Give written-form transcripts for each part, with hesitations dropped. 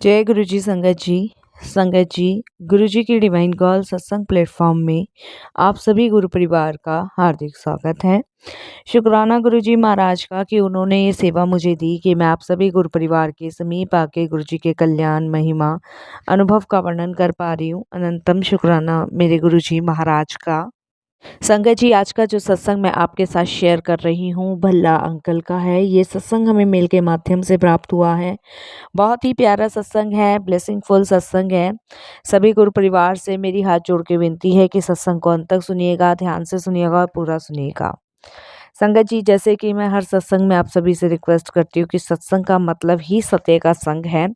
जय गुरु जी संगत जी गुरु जी की डिवाइन कॉल सत्संग प्लेटफॉर्म में आप सभी गुरु परिवार का हार्दिक स्वागत है। शुक्राना गुरु जी महाराज का कि उन्होंने ये सेवा मुझे दी कि मैं आप सभी गुरु परिवार के समीप आके गुरु जी के कल्याण महिमा अनुभव का वर्णन कर पा रही हूँ। अनंतम शुक्राना मेरे गुरु जी महाराज का। संगत जी, आज का जो सत्संग मैं आपके साथ शेयर कर रही हूँ भल्ला अंकल का है। ये सत्संग हमें मेल के माध्यम से प्राप्त हुआ है। बहुत ही प्यारा सत्संग है, ब्लेसिंगफुल सत्संग है। सभी गुरु परिवार से मेरी हाथ जोड़ के विनती है कि सत्संग को अंत तक सुनिएगा, ध्यान से सुनिएगा और पूरा सुनिएगा। संगत जी, जैसे कि मैं हर सत्संग में आप सभी से रिक्वेस्ट करती हूँ कि सत्संग का मतलब ही सत्य का संग है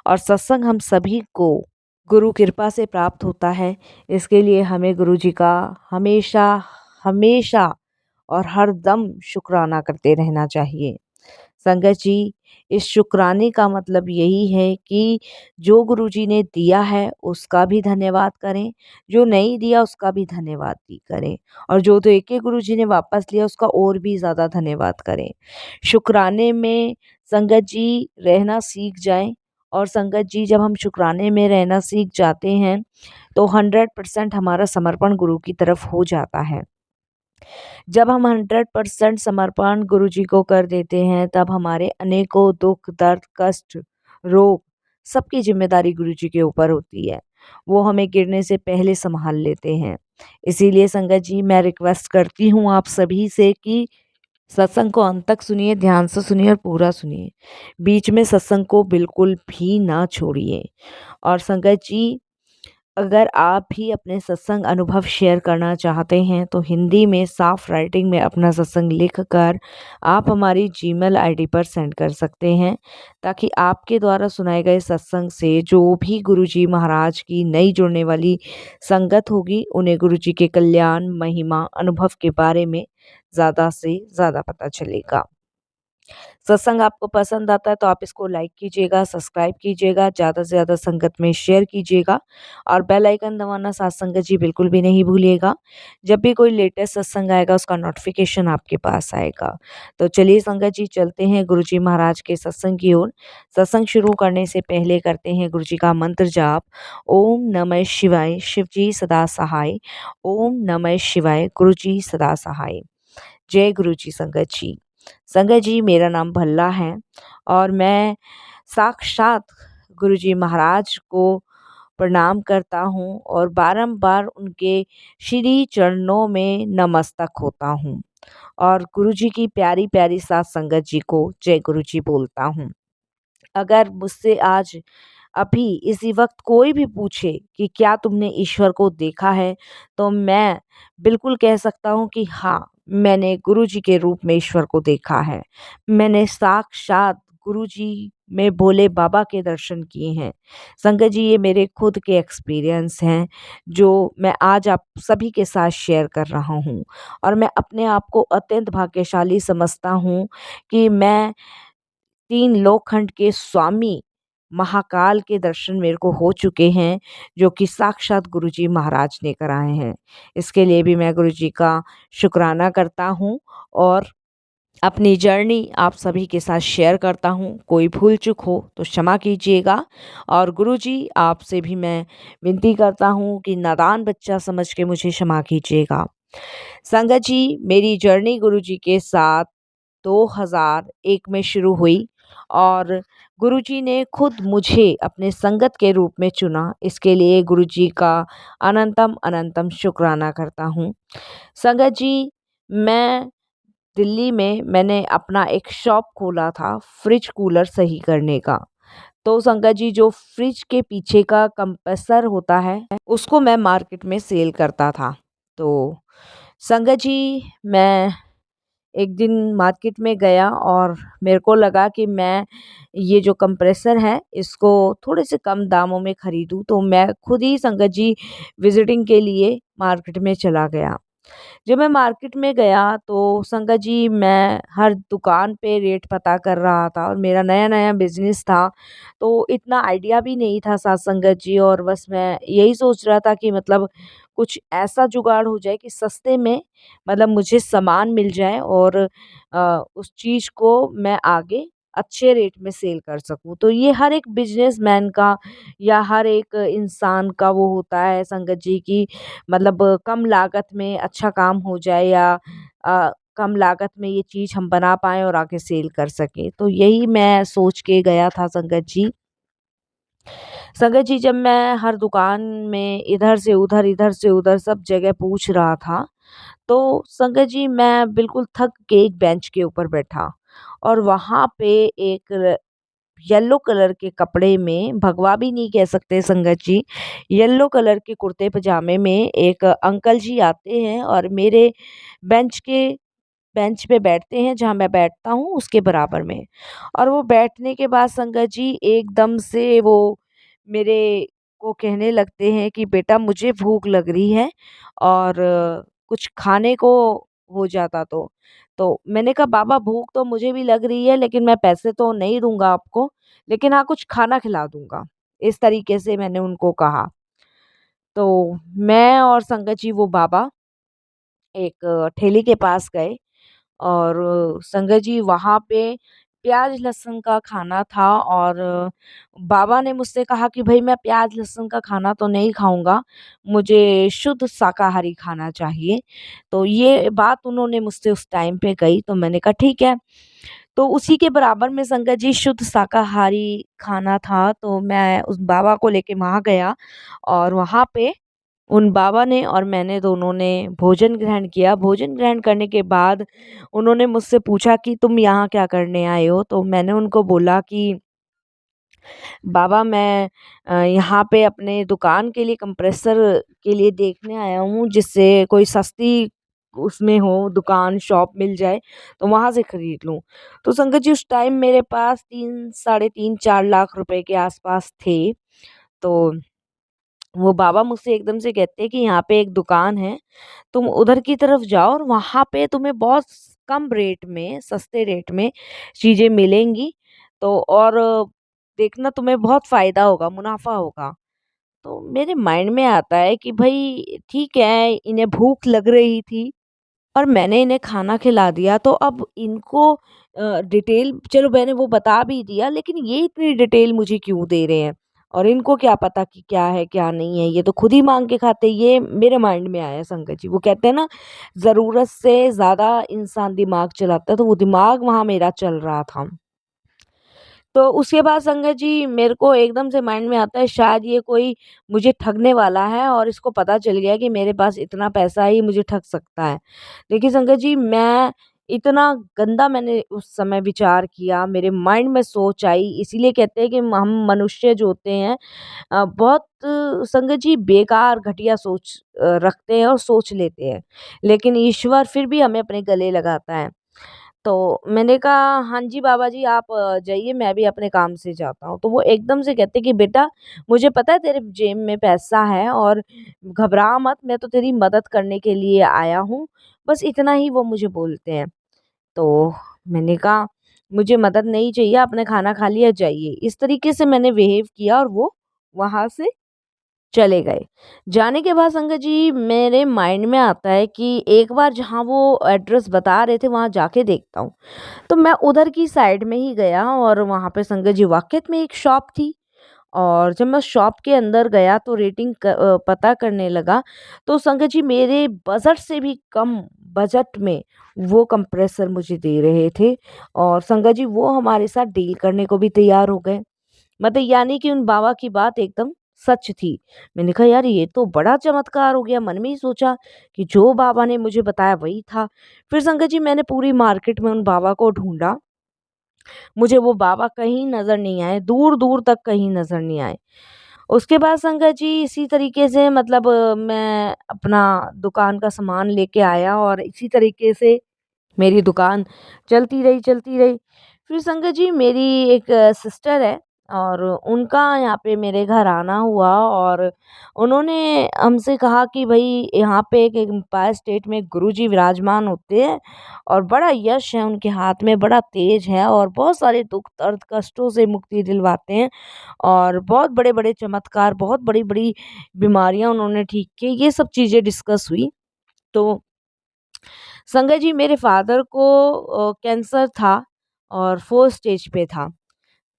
और सत्संग हम सभी को गुरु कृपा से प्राप्त होता है। इसके लिए हमें गुरु जी का हमेशा हमेशा और हर दम शुक्राना करते रहना चाहिए। संगत जी, इस शुक्राने का मतलब यही है कि जो गुरुजी ने दिया है उसका भी धन्यवाद करें, जो नहीं दिया उसका भी धन्यवाद भी करें और जो दे के गुरुजी ने वापस लिया उसका और भी ज़्यादा धन्यवाद करें। शुक्राने में संगत जी रहना सीख जाएं और संगत जी, जब हम शुक्राने में रहना सीख जाते हैं तो 100% हमारा समर्पण गुरु की तरफ हो जाता है। जब हम 100% समर्पण गुरु जी को कर देते हैं तब हमारे अनेकों दुख, दर्द, कष्ट, रोग सबकी जिम्मेदारी गुरु जी के ऊपर होती है। वो हमें गिरने से पहले संभाल लेते हैं। इसीलिए संगत जी, मैं रिक्वेस्ट करती हूँ आप सभी से कि सत्संग को अंत तक सुनिए, ध्यान से सुनिए और पूरा सुनिए। बीच में सत्संग को बिल्कुल भी ना छोड़िए। और संगत जी, अगर आप भी अपने सत्संग अनुभव शेयर करना चाहते हैं तो हिंदी में साफ राइटिंग में अपना सत्संग लिखकर आप हमारी जीमेल आईडी पर सेंड कर सकते हैं, ताकि आपके द्वारा सुनाए गए सत्संग से जो भी गुरुजी महाराज की नई जुड़ने वाली संगत होगी उन्हें गुरुजी के कल्याण महिमा अनुभव के बारे में ज़्यादा से ज़्यादा पता चलेगा। सत्संग आपको पसंद आता है तो आप इसको लाइक कीजिएगा, सब्सक्राइब कीजिएगा, ज़्यादा से ज़्यादा संगत में शेयर कीजिएगा और बेल आइकन दबाना साथ संगत जी बिल्कुल भी नहीं भूलिएगा। जब भी कोई लेटेस्ट सत्संग आएगा उसका नोटिफिकेशन आपके पास आएगा। तो चलिए संगत जी, चलते हैं गुरु जी महाराज के सत्संग की ओर। सत्संग शुरू करने से पहले करते हैं गुरु जी का मंत्र जाप। ओम नमः शिवाय, शिव जी सदा सहाय। ओम नमः शिवाय, गुरु जी सदा सहाय। जय गुरु जी। संगत जी, मेरा नाम भल्ला है और मैं साक्षात गुरु जी महाराज को प्रणाम करता हूँ और बारंबार उनके श्री चरणों में नमस्तक होता हूँ और गुरु जी की प्यारी प्यारी सात संगत जी को जय गुरु जी बोलता हूँ। अगर मुझसे आज अभी इसी वक्त कोई भी पूछे कि क्या तुमने ईश्वर को देखा है, तो मैं बिल्कुल कह सकता हूँ कि हाँ, मैंने गुरुजी के रूप में ईश्वर को देखा है। मैंने साक्षात गुरुजी में भोले बाबा के दर्शन किए हैं। संगत जी, ये मेरे खुद के एक्सपीरियंस हैं जो मैं आज आप सभी के साथ शेयर कर रहा हूँ और मैं अपने आप को अत्यंत भाग्यशाली समझता हूँ कि मैं 3 लोकखंड के स्वामी महाकाल के दर्शन मेरे को हो चुके हैं, जो कि साक्षात गुरुजी महाराज ने कराए हैं। इसके लिए भी मैं गुरुजी का शुक्राना करता हूँ और अपनी जर्नी आप सभी के साथ शेयर करता हूँ। कोई भूल चूक हो तो क्षमा कीजिएगा और गुरुजी आपसे भी मैं विनती करता हूँ कि नादान बच्चा समझ के मुझे क्षमा कीजिएगा। संगत जी, मेरी जर्नी गुरुजी के साथ 2001 में शुरू हुई और गुरुजी ने खुद मुझे अपने संगत के रूप में चुना। इसके लिए गुरुजी का अनंतम अनंतम शुक्राना करता हूँ। संगत जी, मैं दिल्ली में मैंने अपना एक शॉप खोला था फ्रिज कूलर सही करने का। तो संगत जी, जो फ्रिज के पीछे का कंप्रेसर होता है उसको मैं मार्केट में सेल करता था। तो संगत जी, मैं एक दिन मार्केट में गया और मेरे को लगा कि मैं ये जो कंप्रेसर है इसको थोड़े से कम दामों में ख़रीदूँ, तो मैं खुद ही संगत जी विज़िटिंग के लिए मार्केट में चला गया। जब मैं मार्केट में गया तो संगत जी, मैं हर दुकान पे रेट पता कर रहा था और मेरा नया-नया बिज़नेस था, तो इतना आइडिया भी नहीं था साथ संगत जी, और बस मैं यही सोच रहा था कि मतलब कुछ ऐसा जुगाड़ हो जाए कि सस्ते में मतलब मुझे सामान मिल जाए और उस चीज़ को मैं आगे अच्छे रेट में सेल कर सकूँ। तो ये हर एक बिज़नेसमैन का या हर एक इंसान का वो होता है संगत जी कि मतलब कम लागत में अच्छा काम हो जाए या कम लागत में ये चीज़ हम बना पाएँ और आगे सेल कर सकें। तो यही मैं सोच के गया था संगत जी। संगत जी जब मैं हर दुकान में इधर से उधर सब जगह पूछ रहा था, तो संगत जी मैं बिल्कुल थक के एक बेंच के ऊपर बैठा और वहाँ पे एक येलो कलर के कपड़े में, भगवा भी नहीं कह सकते संगत जी, येलो कलर के कुर्ते पजामे में एक अंकल जी आते हैं और मेरे बेंच के बेंच पे बैठते हैं जहाँ मैं बैठता हूँ उसके बराबर में। और वो बैठने के बाद संगत जी एकदम से वो मेरे को कहने लगते हैं कि बेटा मुझे भूख लग रही है और कुछ खाने को हो जाता तो। तो मैंने कहा बाबा भूख तो मुझे भी लग रही है लेकिन मैं पैसे तो नहीं दूँगा आपको, लेकिन हाँ कुछ खाना खिला दूँगा। इस तरीके से मैंने उनको कहा। तो मैं और संगत जी वो बाबा एक ठेले के पास गए और संगत जी वहाँ पे प्याज लहसुन का खाना था और बाबा ने मुझसे कहा कि भाई मैं प्याज लहसुन का खाना तो नहीं खाऊँगा, मुझे शुद्ध शाकाहारी खाना चाहिए। तो ये बात उन्होंने मुझसे उस टाइम पे कही तो मैंने कहा ठीक है। तो उसी के बराबर में संगत जी शुद्ध शाकाहारी खाना था तो मैं उस बाबा को लेके वहाँ गया और वहाँ पे उन बाबा ने और मैंने दोनों ने भोजन ग्रहण किया। भोजन ग्रहण करने के बाद उन्होंने मुझसे पूछा कि तुम यहाँ क्या करने आए हो? तो मैंने उनको बोला कि बाबा मैं यहाँ पे अपने दुकान के लिए कंप्रेसर के लिए देखने आया हूँ जिससे कोई सस्ती उसमें हो दुकान शॉप मिल जाए तो वहाँ से खरीद लूँ। तो संगत जी उस टाइम मेरे पास 3 साढ़े 3 4 लाख रुपए के आस-पास थे। तो वो बाबा मुझसे एकदम से कहते हैं कि यहाँ पे एक दुकान है, तुम उधर की तरफ जाओ और वहाँ पे तुम्हें बहुत कम रेट में, सस्ते रेट में चीज़ें मिलेंगी। तो और देखना तुम्हें बहुत फ़ायदा होगा, मुनाफ़ा होगा। तो मेरे माइंड में आता है कि भई ठीक है, इन्हें भूख लग रही थी और मैंने इन्हें खाना खिला दिया तो अब इनको डिटेल चलो मैंने वो बता भी दिया लेकिन ये इतनी डिटेल मुझे क्यों दे रहे हैं? और इनको क्या पता कि क्या है, क्या नहीं है, ये तो खुद ही माँग के खाते हैं, ये मेरे माइंड में आया संगत जी। वो कहते हैं ना ज़रूरत से ज़्यादा इंसान दिमाग चलाता है, तो वो दिमाग वहाँ मेरा चल रहा था। तो उसके बाद संगत जी मेरे को एकदम से माइंड में आता है शायद ये कोई मुझे ठगने वाला है और इसको पता चल गया कि मेरे पास इतना पैसा है ये मुझे ठग सकता है। देखिए संगत जी मैं इतना गंदा मैंने उस समय विचार किया, मेरे माइंड में सोच आई इसीलिए कहते हैं कि हम मनुष्य जो होते हैं बहुत संगत जी बेकार घटिया सोच रखते हैं और सोच लेते हैं। लेकिन ईश्वर फिर भी हमें अपने गले लगाता है। तो मैंने कहा, "हाँ जी बाबा जी आप जाइए मैं भी अपने काम से जाता हूँ।" तो वो एकदम से कहते कि बेटा मुझे पता है तेरे जेब में पैसा है और घबरा मत मैं तो तेरी मदद करने के लिए आया हूँ। बस इतना ही वो मुझे बोलते हैं। तो मैंने कहा, "मुझे मदद नहीं चाहिए आपने खाना खा लिया जाइए।" इस तरीके से मैंने बिहेव किया और वो वहाँ से चले गए। जाने के बाद संगत जी मेरे माइंड में आता है कि एक बार जहाँ वो एड्रेस बता रहे थे वहाँ जाके देखता हूँ। तो मैं उधर की साइड में ही गया और वहाँ पे संगत जी वाक़ई में एक शॉप थी और जब मैं शॉप के अंदर गया तो रेटिंग पता करने लगा तो संगत जी मेरे बजट से भी कम बजट में वो कंप्रेसर मुझे दे रहे थे और संगत जी वो हमारे साथ डील करने को भी तैयार हो गए। मतलब यानी कि उन बाबा की बात एकदम सच थी। मैंने कहा यार ये तो बड़ा चमत्कार हो गया, मन में ही सोचा कि जो बाबा ने मुझे बताया वही था। फिर संगत जी मैंने पूरी मार्केट में उन बाबा को ढूँढा, मुझे वो बाबा कहीं नज़र नहीं आए, दूर-दूर तक कहीं नज़र नहीं आए। उसके बाद संगत जी इसी तरीके से मतलब मैं अपना दुकान का सामान लेके आया और इसी तरीके से मेरी दुकान चलती रही। फिर संगत जी मेरी एक सिस्टर है और उनका यहाँ पे मेरे घर आना हुआ और उन्होंने हमसे कहा कि भई यहाँ पे एक एम्पायर स्टेट में गुरुजी विराजमान होते हैं और बड़ा यश है उनके हाथ में, बड़ा तेज है और बहुत सारे दुःख दर्द कष्टों से मुक्ति दिलवाते हैं और बहुत बड़े-बड़े चमत्कार, बहुत बड़ी-बड़ी बीमारियाँ उन्होंने ठीक की। ये सब चीज़ें डिस्कस हुई। तो संगत जी मेरे फादर को कैंसर था और 4th स्टेज पे था।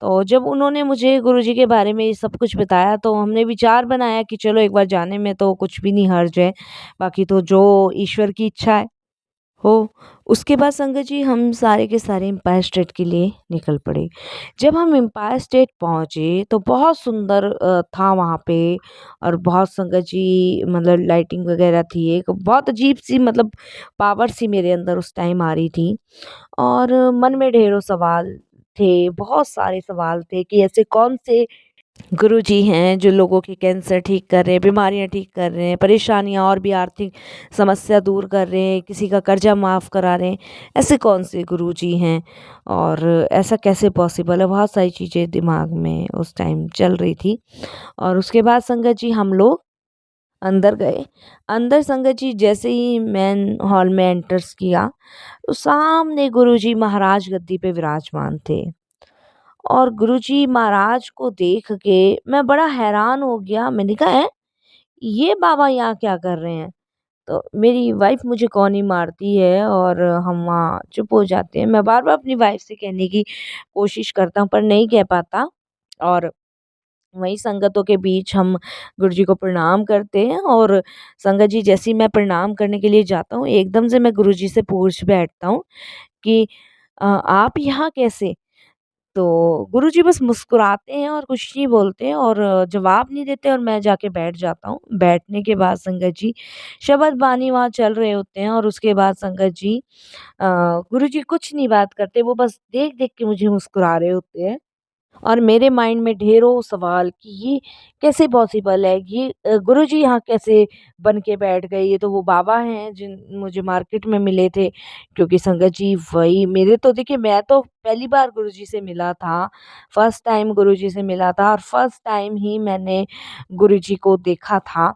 तो जब उन्होंने मुझे गुरुजी के बारे में ये सब कुछ बताया तो हमने विचार बनाया कि चलो एक बार जाने में तो कुछ भी नहीं हर्ज है, बाकी तो जो ईश्वर की इच्छा है हो। उसके बाद संगत जी हम सारे के सारे एम्पायर स्टेट के लिए निकल पड़े। जब हम एम्पायर स्टेट पहुँचे तो बहुत सुंदर था वहाँ पे, और बहुत संगत जी मतलब लाइटिंग वगैरह थी, एक बहुत अजीब-सी मतलब पावर सी मेरे अंदर उस टाइम आ रही थी। और मन में ढेरों सवाल थे, बहुत सारे सवाल थे कि ऐसे कौन से गुरुजी हैं जो लोगों के कैंसर ठीक कर रहे हैं, बीमारियाँ ठीक कर रहे हैं, परेशानियाँ और भी आर्थिक समस्या दूर कर रहे हैं, किसी का कर्जा माफ़ करा रहे हैं। ऐसे कौन से गुरुजी हैं और ऐसा कैसे पॉसिबल है? बहुत सारी चीज़ें दिमाग में उस टाइम चल रही थी। और उसके बाद संगत जी हम लोग अंदर गए। अंदर संगत जी जैसे ही मेन हॉल में एंटर्स किया, तो सामने गुरुजी महाराज गद्दी पे विराजमान थे। और गुरुजी महाराज को देख के मैं बड़ा हैरान हो गया। मैंने कहा, "हैं? ये बाबा यहाँ क्या कर रहे हैं?" तो मेरी वाइफ़ मुझे कौनी मारती है और हम वहाँ चुप हो जाते हैं। मैं बार-बार अपनी वाइफ़ से कहने की कोशिश करता हूँ पर नहीं कह पाता। और वहीं संगतों के बीच हम गुरुजी को प्रणाम करते हैं। और संगत जी जैसे ही मैं प्रणाम करने के लिए जाता हूँ, एकदम से मैं गुरुजी से पूछ बैठता हूँ कि आप यहाँ कैसे? तो गुरुजी बस मुस्कुराते हैं और कुछ नहीं बोलते हैं और जवाब नहीं देते, और मैं जाके बैठ जाता हूँ। बैठने के बाद संगत जी शबद बानी वहाँ चल रहे होते हैं, और उसके बाद संगत जी गुरुजी कुछ नहीं बात करते, वो बस देख-देख के मुझे मुस्कुरा रहे होते हैं। और मेरे माइंड में ढेरों सवाल कि ये कैसे पॉसिबल है? ये गुरुजी यहाँ कैसे बन के बैठ गए? ये तो वो बाबा हैं जिन मुझे मार्केट में मिले थे। क्योंकि संगत जी वही मेरे तो देखिए, मैं तो पहली बार गुरुजी से मिला था, फर्स्ट टाइम गुरुजी से मिला था और फर्स्ट टाइम ही मैंने गुरुजी को देखा था।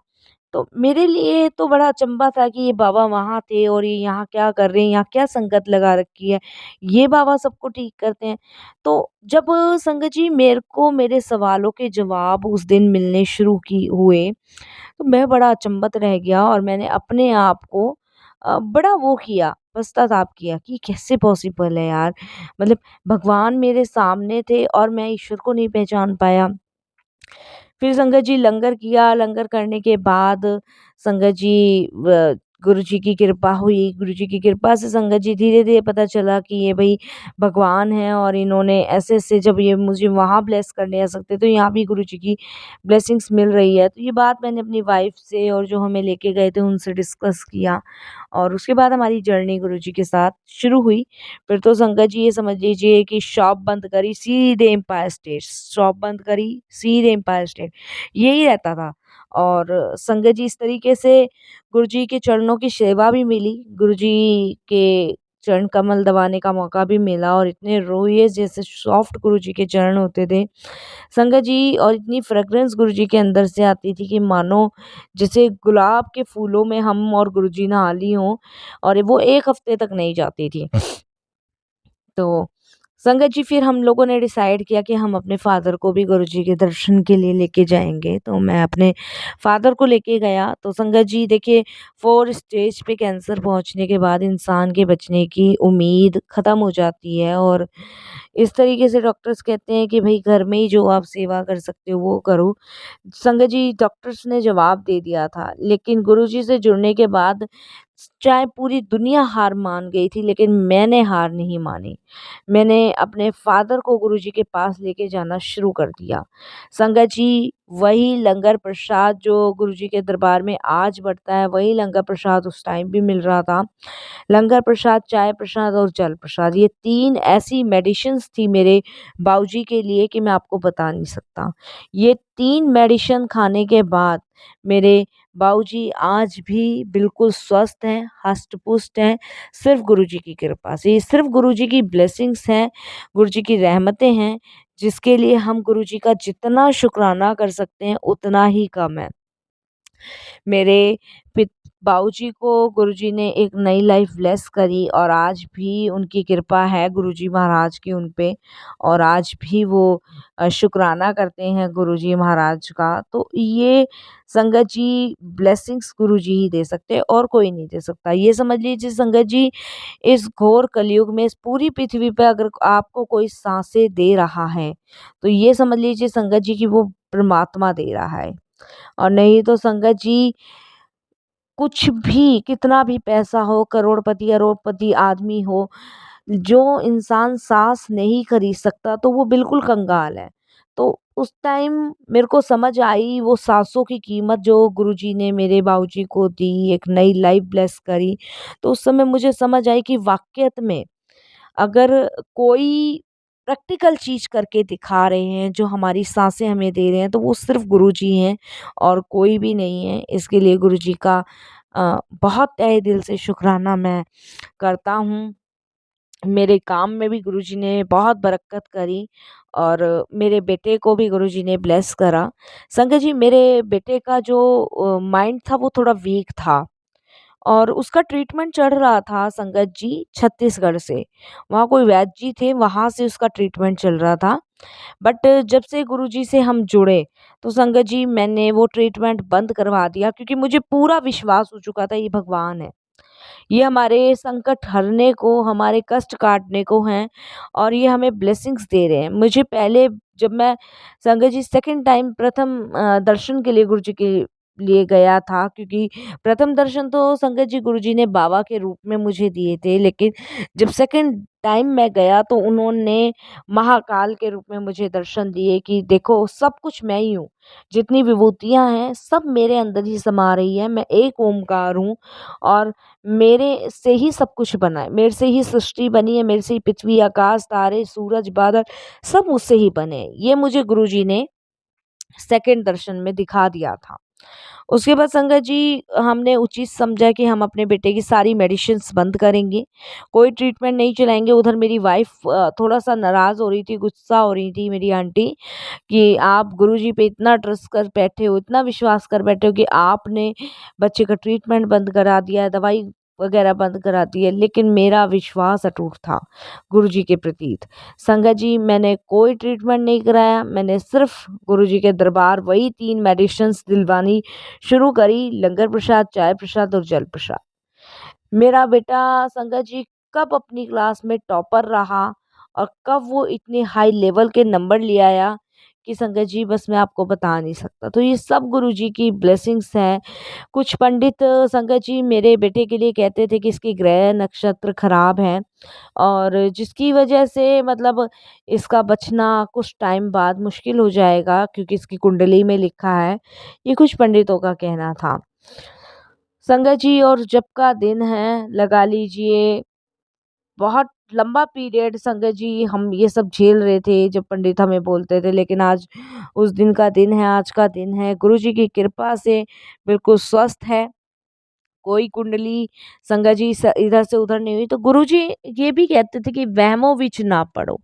तो मेरे लिए तो बड़ा अचंभा था कि ये बाबा वहाँ थे और ये यहाँ क्या कर रहे हैं, यहाँ क्या संगत लगा रखी है, ये बाबा सबको ठीक करते हैं। तो जब संगत जी मेरे को मेरे सवालों के जवाब उस दिन मिलने शुरू की हुए, तो मैं बड़ा अचंभित रह गया और मैंने अपने आप को बड़ा वो किया, पश्चाताप किया कि कैसे पॉसिबल है यार। मतलब भगवान मेरे सामने थे और मैं ईश्वर को नहीं पहचान पाया। फिर संगत जी लंगर किया, लंगर करने के बाद संगत जी गुरुजी की कृपा हुई, गुरुजी की कृपा से संगत जी धीरे-धीरे पता चला कि ये भई भगवान हैं और इन्होंने ऐसे-ऐसे जब ये मुझे वहाँ ब्लेस करने आ सकते, तो यहाँ भी गुरुजी की ब्लेसिंग्स मिल रही है। तो ये बात मैंने अपनी वाइफ़ से और जो हमें लेके गए थे उनसे डिस्कस किया, और उसके बाद हमारी जर्नी गुरुजी के साथ शुरू हुई। फिर तो संगत जी ये समझ लीजिए कि शॉप बंद करी, सीधे एम्पायर स्टेट, शॉप बंद करी, सीधे एम्पायर स्टेट, यही रहता था। और संगत जी इस तरीके से गुरुजी के चरणों की सेवा भी मिली, गुरुजी के चरण कमल दबाने का मौका भी मिला, और इतने रोइए जैसे सॉफ्ट गुरुजी के चरण होते थे संगत जी, और इतनी फ्रेग्रेंस गुरुजी के अंदर से आती थी कि मानो जैसे गुलाब के फूलों में हम और गुरुजी नहा ली हों, और वो 1 हफ्ते तक नहीं जाती थी। तो संगत जी फिर हम लोगों ने डिसाइड किया कि हम अपने फादर को भी गुरुजी के दर्शन के लिए लेके जाएँगे। तो मैं अपने फादर को लेके गया। तो संगत जी देखिए, 4 स्टेज पे कैंसर पहुँचने के बाद इंसान के बचने की उम्मीद ख़त्म हो जाती है, और इस तरीके से डॉक्टर्स कहते हैं कि भई घर में ही जो आप सेवा कर सकते हो वो करो। संगत जी डॉक्टर्स ने जवाब दे दिया था, लेकिन गुरुजी से जुड़ने के बाद चाहे पूरी दुनिया हार मान गई थी, लेकिन मैंने हार नहीं मानी। मैंने अपने फादर को गुरुजी के पास लेके जाना शुरू कर दिया। संगत जी वही लंगर प्रसाद जो गुरुजी के दरबार में आज बँटता है, वही लंगर प्रसाद उस टाइम भी मिल रहा था। लंगर प्रसाद, चाय प्रसाद और जल प्रसाद, ये 3 ऐसी मेडिसिन्स थी मेरे बाबूजी के लिए कि मैं आपको बता नहीं सकता। ये 3 मेडिसिन खाने के बाद मेरे बाबूजी आज भी बिल्कुल स्वस्थ हैं, हष्ट-पुष्ट हैं, सिर्फ़ गुरुजी की कृपा से। ये सिर्फ़ गुरुजी की ब्लेसिंग्स हैं, गुरुजी की रहमतें हैं, जिसके लिए हम गुरुजी का जितना शुकराना कर सकते हैं, उतना ही कम है। मेरे पित बाबूजी को गुरुजी ने एक नई लाइफ ब्लेस करी और आज भी उनकी कृपा है गुरुजी महाराज की उन पे, और आज भी वो शुक्राना करते हैं गुरुजी महाराज का। तो ये संगत जी ब्लेसिंग्स गुरुजी ही दे सकते हैं और कोई नहीं दे सकता। ये समझ लीजिए संगत जी, इस घोर कलयुग में इस पूरी पृथ्वी पे अगर आपको कोई सांसें दे रहा है, तो ये समझ लीजिए संगत जी कि वो परमात्मा दे रहा है। और नहीं तो संगत जी, कुछ भी कितना भी पैसा हो, करोड़पति अरबपति आदमी हो, जो इंसान सांस नहीं खरीद सकता तो वो बिल्कुल कंगाल है। तो उस टाइम मेरे को समझ आई वो सांसों की कीमत जो गुरुजी ने मेरे बाबूजी को दी, एक नई लाइफ ब्लेस करी। तो उस समय मुझे समझ आई कि वाक़ई में अगर कोई प्रैक्टिकल चीज़ करके दिखा रहे हैं, जो हमारी साँसें हमें दे रहे हैं, तो वो सिर्फ़ गुरुजी हैं और कोई भी नहीं है। इसके लिए गुरुजी का बहुत तहे दिल से शुक्राना मैं करता हूँ। मेरे काम में भी गुरुजी ने बहुत बरकत करी और मेरे बेटे को भी गुरुजी ने ब्लेस करा। संगत जी, मेरे बेटे का जो माइंड था वो थोड़ा वीक था और उसका ट्रीटमेंट चल रहा था संगत जी छत्तीसगढ़ से। वहाँ कोई वैद्य जी थे, वहाँ से उसका ट्रीटमेंट चल रहा था। बट जब से गुरुजी से हम जुड़े, तो संगत जी मैंने वो ट्रीटमेंट बंद करवा दिया, क्योंकि मुझे पूरा विश्वास हो चुका था ये भगवान है। ये हमारे संकट हरने को, हमारे कष्ट काटने को हैं और ये हमें ब्लेसिंग्स दे रहे हैं। मुझे पहले जब मैं संगत जी सेकंड टाइम प्रथम दर्शन के लिए गुरुजी के लिए गया था, क्योंकि प्रथम दर्शन तो संगत जी गुरुजी ने बाबा के रूप में मुझे दिए थे, लेकिन जब सेकंड टाइम मैं गया तो उन्होंने महाकाल के रूप में मुझे दर्शन दिए कि देखो सब कुछ मैं ही हूँ। जितनी विभूतियाँ हैं सब मेरे अंदर ही समा रही है। मैं एक ओमकार हूँ और मेरे से ही सब कुछ बना है, मेरे से ही सृष्टि बनी है, मेरे से ही पृथ्वी, आकाश, तारे, सूरज, बादल सब मुझसे ही बने हैं। ये मुझे गुरुजी ने सेकंड दर्शन में दिखा दिया था। उसके बाद संगत जी हमने उचित समझा कि हम अपने बेटे की सारी मेडिसिन्स बंद करेंगे, कोई ट्रीटमेंट नहीं चलाएँगे। उधर मेरी वाइफ़ थोड़ा-सा नाराज़ हो रही थी, गुस्सा हो रही थी मेरी आंटी कि आप गुरुजी पे इतना ट्रस्ट कर बैठे हो, इतना विश्वास कर बैठे हो कि आपने बच्चे का ट्रीटमेंट बंद करा दिया है, दवाई वगैरह बंद करा दी है। लेकिन मेरा विश्वास अटूट था गुरुजी के प्रति। संगत जी मैंने कोई ट्रीटमेंट नहीं कराया, मैंने सिर्फ़ गुरुजी के दरबार वही 3 मेडिसिन्स दिलवानी शुरू करी, लंगर प्रसाद, चाय प्रसाद और जल प्रसाद। मेरा बेटा संगत जी कब अपनी क्लास में टॉपर रहा और कब वो इतने हाई लेवल के नंबर ले आया कि संगत जी बस मैं आपको बता नहीं सकता। तो ये सब गुरुजी की ब्लेसिंग्स हैं। कुछ पंडित संगत जी मेरे बेटे के लिए कहते थे कि इसके ग्रह नक्षत्र खराब हैं और जिसकी वजह से मतलब इसका बचना कुछ टाइम बाद मुश्किल हो जाएगा, क्योंकि इसकी कुंडली में लिखा है। ये कुछ पंडितों का कहना था। संगत जी और जब का दिन है लगा लीजिए, बहुत लंबा पीरियड संगत जी हम ये सब झेल रहे थे जब पंडित हमें बोलते थे, लेकिन आज उस दिन का दिन है, आज का दिन है। गुरुजी की कृपा से बिल्कुल स्वस्थ है। कोई कुंडली संगत जी इधर से उधर नहीं हुई। तो गुरुजी ये भी कहते थे कि वहमों विच ना पड़ो।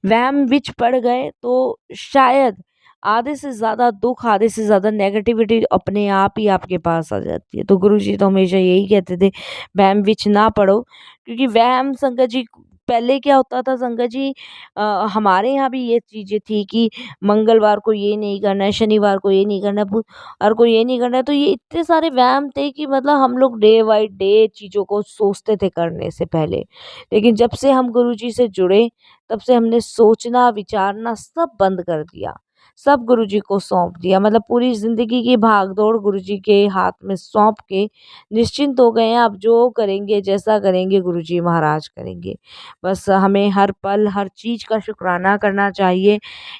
वहम विच पड़ गए तो शायद आधे से ज़्यादा दुख, आधे से ज़्यादा नेगेटिविटी अपने आप ही आपके पास आ जाती है। तो गुरुजी तो हमेशा यही कहते थे, वहम विच ना पड़ो, क्योंकि वहम संगत जी पहले क्या होता था संगत जी, हमारे यहाँ भी ये चीज़ें थी कि मंगलवार को ये नहीं करना है, शनिवार को ये नहीं करना है, बुधवार को ये नहीं करना है। तो ये इतने सारे वहम थे कि मतलब हम लोग डे बाय डे चीज़ों को सोचते थे करने से पहले। लेकिन जब से हम गुरुजी से जुड़े, तब से हमने सोचना, विचारना सब बंद कर दिया। सब गुरुजी को सौंप दिया। मतलब पूरी ज़िंदगी की भाग-दौड़ गुरुजी के हाथ में सौंप के निश्चिंत हो गए हैं। अब जो करेंगे, जैसा करेंगे गुरुजी महाराज करेंगे। बस हमें हर पल, हर चीज़ का शुकराना करना चाहिए।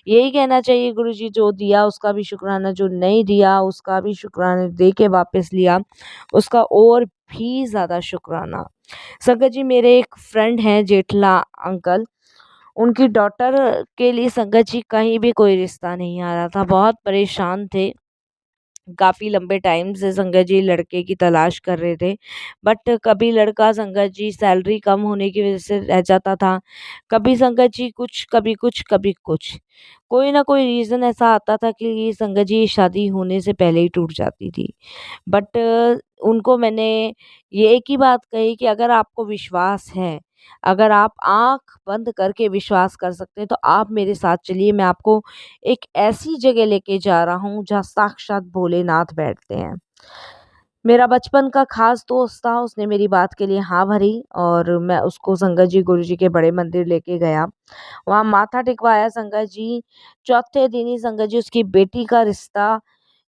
यही कहना चाहिए गुरुजी जो दिया उसका भी शुकराना, जो नहीं दिया उसका भी शुकराना दे के वापस लिया, उसका और भी ज़्यादा शुकराना। संगत जी मेरे एक फ्रेंड हैं जेठला अंकल, उनकी डॉटर के लिए संगत जी कहीं भी कोई रिश्ता नहीं आ रहा था, बहुत परेशान थे। काफ़ी लंबे टाइम से संगत जी लड़के की तलाश कर रहे थे, बट कभी लड़का संगत जी सैलरी कम होने की वज़ह से रह जाता था, कभी संगत जी कुछ, कभी कुछ, कभी कुछ। कोई ना कोई रीज़न ऐसा आता था कि संगत जी शादी होने से पहले ही टूट जाती थी। बट उनको मैंने ये एक ही बात कही कि अगर आपको विश्वास है, अगर आप आँख बंद करके विश्वास कर सकते हैं, तो आप मेरे साथ चलिए, मैं आपको एक ऐसी जगह लेके जा रहा हूँ जहाँ साक्षात भोलेनाथ बैठते हैं। मेरा बचपन का ख़ास दोस्त था, उसने मेरी बात के लिए हाँ भरी और मैं उसको संगत जी, गुरुजी के बड़े मंदिर लेके गया। वहाँ माथा टेकवाया संगत जी, चौथे दिन ही संगत जी उसकी बेटी का रिश्ता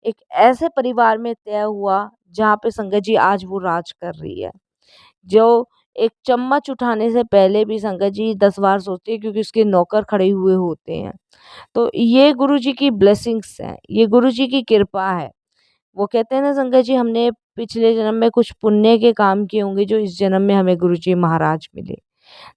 एक ऐसे परिवार में तय हुआ, जहाँ पे संगत जी आज वो राज कर रही है। जो एक चम्मच उठाने से पहले भी संगत जी 10 बार सोचती है, क्योंकि उसके नौकर खड़े हुए होते हैं। तो ये गुरुजी की ब्लेसिंग्स हैं, ये गुरुजी की कृपा है। वो कहते हैं ना संगत जी, हमने पिछले जन्म में कुछ पुण्य के काम किए होंगे जो इस जन्म में हमें गुरुजी महाराज मिले।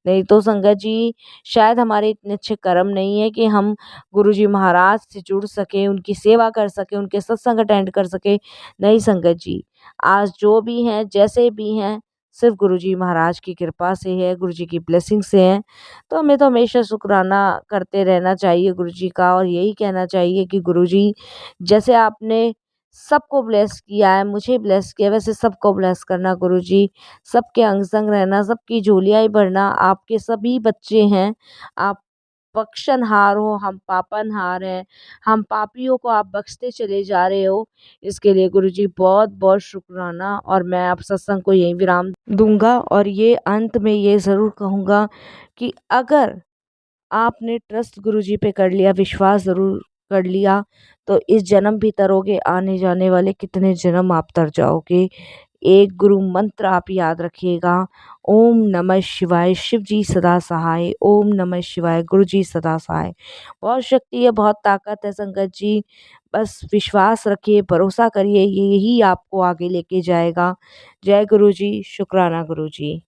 नहीं तो संगत जी, शायद हमारे इतने अच्छे कर्म नहीं है कि हम गुरुजी महाराज से जुड़ सकें, उनकी सेवा कर सकें, उनके सत्संग अटेंड कर सकें। नहीं संगत जी, आज जो भी हैं, जैसे भी हैं, सिर्फ़ गुरुजी महाराज की कृपा से है, गुरुजी की ब्लेसिंग से हैं। तो हमें तो हमेशा शुकराना करते रहना चाहिए गुरुजी का, और यही कहना चाहिए कि गुरुजी, जैसे आपने सबको ब्लेस किया है, मुझे ब्लेस किया, वैसे सबको ब्लेस करना गुरुजी। सबके अंग-संग रहना, सबकी झोलियाँ ही भरना, आपके सभी बच्चे हैं, आप बख्शनहार हो, हम पापनहार हैं, हम पापियों को आप बख्शते चले जा रहे हो, इसके लिए गुरुजी बहुत-बहुत शुकराना। और मैं अब सत्संग को यहीं विराम दूँगा, और ये अंत में ये ज़रूर कहूँगा कि अगर आपने ट्रस्ट गुरुजी पे कर लिया, विश्वास ज़रूर कर लिया, तो इस जन्म भी तरोगे, आने जाने वाले कितने जन्म आप तर जाओगे। एक गुरु मंत्र आप याद रखिएगा, ओम नमः शिवाय, शिव जी सदा सहाय, ओम नमः शिवाय, गुरु जी सदा सहाय। बहुत शक्ति है, बहुत ताकत है संगत जी, बस विश्वास रखिए, भरोसा करिए, यही आपको आगे लेके जाएगा। जय गुरु जी, शुक्राना गुरु जी।